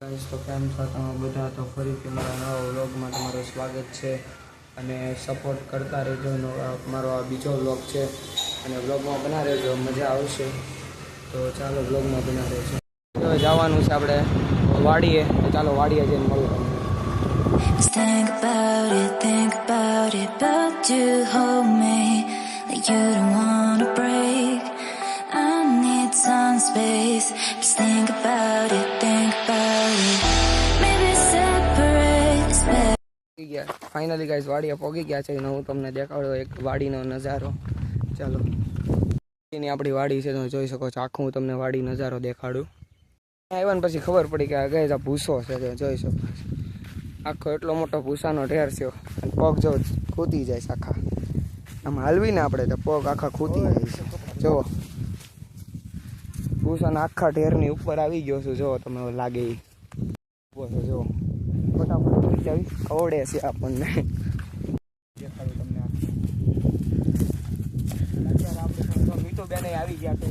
Guys તો કેમ છો તમે બધા? તો ફરીથી મારા નવા વ્લોગમાં તમારું સ્વાગત છે અને સપોર્ટ કરતા રહેજો. મારો આ બીજો વ્લોગ છે અને વ્લોગમાં બના રહેજો, મજા આવશે. તો ચાલો વ્લોગમાં બના રહેજો. જવાનું છે આપણે વાડીએ, તો ચાલો વાડીએ જઈને મળો. Think about it, but you hold me like you don't wanna break. I need some space. Just think about it, maybe separate is better. Finally guys વાડીએ પહોંચી ગયા છે. હું તમને દેખાડો એક વાડીનો નજારો. ચાલો, એની આપણી વાડી છે, તમે જોઈ શકો છો. આખું હું તમને વાડી નજારો દેખાડું. આવ્યા ને પછી ખબર પડી કે ગાઈસ આ ભૂસો છે, તમે જોઈ શકો છો. આખો એટલો મોટો ભૂસાનો ઢેર છે અને પગ જો ખૂતી જાય છે આખા. આમ હાલવીને આપણે તો પગ આખા ખૂતી જાય છે. જુઓ, ભૂસાના આખા ઢેરની ઉપર આવી ગયો છું. જુઓ તમે, લાગે એ જુઓ, ફટાફટ નીચે આવી ખવડે છે આપણને. દેખાડું તમને અત્યારે આપણે મીઠું બેને આવી ગયા છે.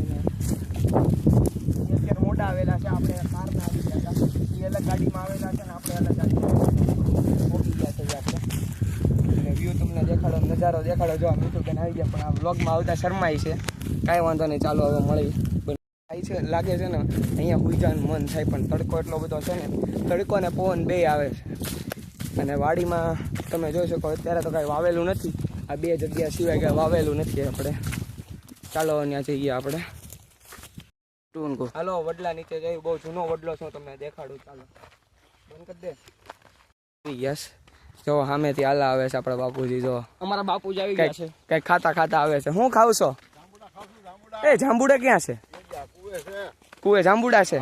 અત્યારે મોટા આવેલા છે, આપણે કારના આવી ગયા હતા. એ અલગ ગાડીમાં આવેલા છે ને આપણે અલગ ગાડીમાં પહોંચી ગયા છે આપણે. અને વ્યૂ તમને દેખાડો, નજારો દેખાડો. જો મીઠું બેન આવી ગયા, પણ આ વ્લોગમાં આવતા શરમાય છે. કાંઈ વાંધો નહીં, ચાલો હવે મળી. થાય છે લાગે છે ને અહીંયા સુઈ જવાનું મન થાય, પણ તડકો એટલો બધો છે ને, તડકો ને પવન બે આવે છે. અને વાડીમાં તમે જોઈ શકો અત્યારે તો કાંઈ વાવેલું નથી. આ બે જગ્યા સિવાય કાંઈ વાવેલું નથી આપણે. ચાલો ત્યાં જઈએ આપણે. હાલો વડલા નીચે જઈ, બહુ જૂનો વડલો છું, તમને દેખાડું. ચાલો બંધ કરી દે. યસ, જો સામેથી હાલા આવે છે આપણા બાપુજી. જો અમારા બાપુજી આવી ગયા છે, કઈક ખાતા ખાતા આવે છે. શું ખાવ છો? એ જાંબુડા ક્યાં છે? કુએ જાંબુડા છે?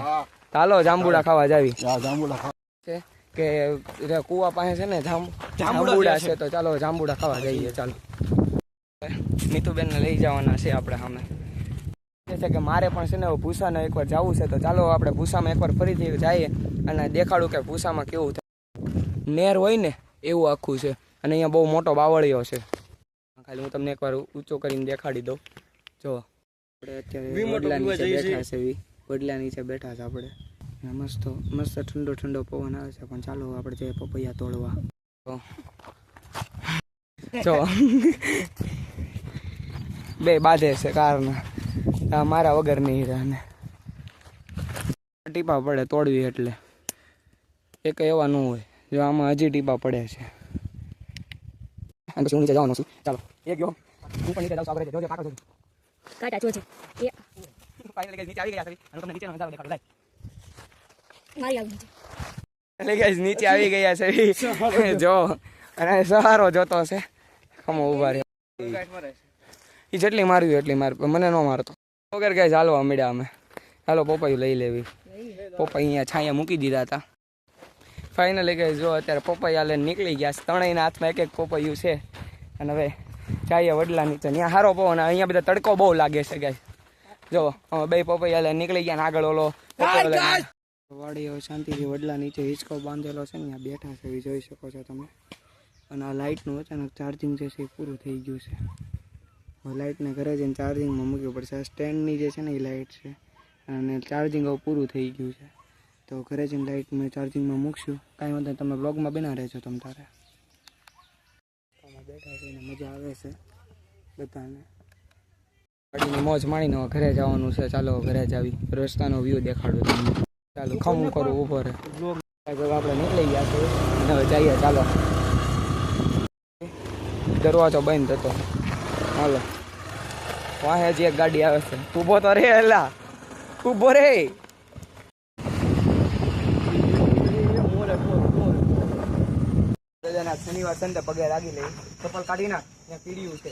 હાલો જાંબુડા ખાવા જાવી છે કે કુવા પાસે છે ને જાંબુડા છે, તો ચાલો જાંબુડા ખાવા જઈએ. ચાલો, નીતુબેન ને લઈ જવાના છે આપણે સામે. છે કે મારે પણ છે ને ભૂસાને એકવાર જવું છે, તો ચાલો આપણે ભૂસામાં એકવાર ફરીથી જઈએ અને દેખાડું કે ભૂસામાં કેવું થાય. નેર હોય ને એવું આખું છે, અને અહીંયા બહુ મોટો બાવળિયો છે. ખાલી હું તમને એકવાર ઊંચો કરીને દેખાડી દઉં. જો આપણે અત્યારે વડલા નીચે બેઠા છે, વડલા નીચે બેઠા છે આપણે. મસ્ત મસ્ત ઠંડો ઠંડો પવન આવે છે. પણ ચાલો આપણે જઈએ પપૈયા તોડવા. જો બે બાંધે છે કારના, મારા વગર નહીં રહે. ટીપા પડે તોડવી એટલે, એક એવા ન હોય. જો આમાં હજી ટીપા પડે છે. અને પછી હું નીચે જવાનો છું. ચાલો એક ગયો, હું પણ નીચે જાઉં છું. આગળ જોજે પાકો જોજે. કાટા જોજે. ફાઇનલી ગાઈસ નીચે આવી ગયા છે. અને તમને નીચેનો નજારો દેખાડો. મારી આવી નીચે. એટલે ગાઈસ નીચે આવી ગયા છે. જો અને સહારો જોતો છે. ખમો ઉભા રહે. એ જેટલી મારવી એટલી માર, મને ન મારતો વગર. ગાઈસ હાલવા મળ્યા અમે. હાલો પપૈયું લઈ લેવી. પપૈયા અહીંયા છાંયા મૂકી દીધા હતા. ફાઇનલી ગાઈસ જો અત્યારે પપૈયા લઈને નીકળી ગયા છે. ત્રણેયના હાથમાં એક એક પપૈયું છે. અને હવે ચાઈએ વડલા નીચે. ત્યાં સારો પવન, અહીંયા બધા તડકો બહુ લાગે છે ગાઈસ. જો બે પપૈયા લઈને નીકળી ગયા ને આગળ ઓલો વાડીઓ શાંતિથી વડલા નીચે હિંચકો બાંધેલો છે ને, ત્યાં બેઠા છે, એ જોઈ શકો છો તમે. અને આ લાઇટનું અચાનક ચાર્જિંગ જે છે એ પૂરું થઈ ગયું છે. હવે લાઇટને ઘરે જઈને ચાર્જિંગમાં મૂકવી પડશે. આ સ્ટેન્ડની જે છે ને એ લાઇટ છે, અને ચાર્જિંગ હવે પૂરું થઈ ગયું છે. તો ઘરે જઈને લાઇટ મેં ચાર્જિંગમાં મૂકશું. કાંઈ વાંધો તમે બ્લોગમાં બના રહેજો. તમ તારે બેઠા છે ને મજા આવે છે બધાને. ગાડીની મોજ માણીને ઘરે જવાનું છે. ચાલો ઘરે જ આવી રસ્તાનો વ્યૂ દેખાડું તમને. ચાલો ખમું કરું ઊભો રહે. આપણે નીકળી ગયા છે અને હવે જઈએ. ચાલો, દરવાજો બંધ હતો. હાલો, વાહે જ એક ગાડી આવે છે. ઊભો તો રે, એલા ઊભો રે. શનિવાર સંડે પગે લાગી લઈ, ચપ્પલ કાઢી નાખ, ત્યાં પીડ્યું છે.